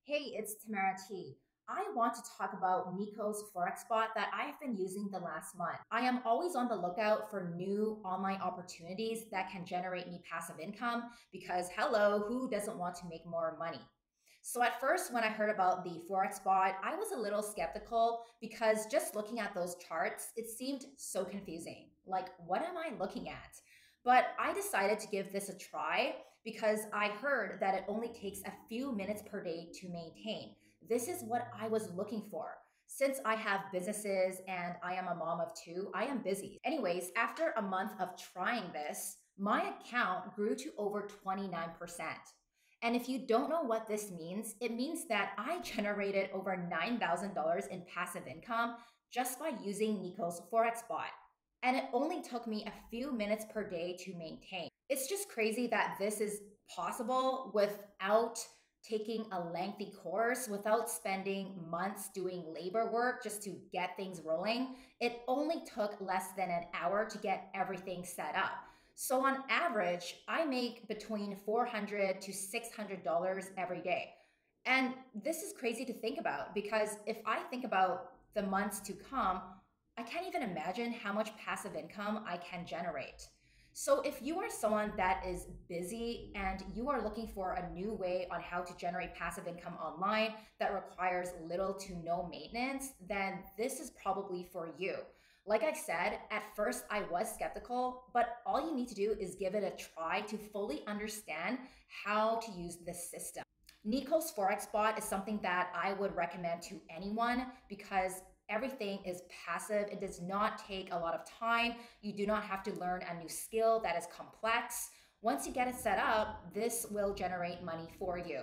Hey, it's Tamara T. I want to talk about Nico's Forex bot that I've been using the last month. I am always on the lookout for new online opportunities that can generate me passive income because, hello, who doesn't want to make more money? So, at first, when I heard about the Forex bot, I was a little skeptical because just looking at those charts, it seemed so confusing. Like, what am I looking at? But I decided to give this a try because I heard that it only takes a few minutes per day to maintain. This is what I was looking for. Since I have businesses and I am a mom of two, I am busy. Anyways, after a month of trying this, my account grew to over 29%. And if you don't know what this means, it means that I generated over $9,000 in passive income just by using Nico's Forex bot. And it only took me a few minutes per day to maintain. It's just crazy that this is possible without taking a lengthy course, without spending months doing labor work just to get things rolling. It only took less than an hour to get everything set up. So on average, I make between $400 to $600 every day. And this is crazy to think about because if I think about the months to come, I can't even imagine how much passive income I can generate. So, if you are someone that is busy and you are looking for a new way on how to generate passive income online that requires little to no maintenance, then this is probably for you. Like I said, at first I was skeptical, but all you need to do is give it a try to fully understand how to use this system. Nico's Forex bot is something that I would recommend to anyone because everything is passive. It does not take a lot of time. You do not have to learn a new skill that is complex. Once you get it set up, this will generate money for you.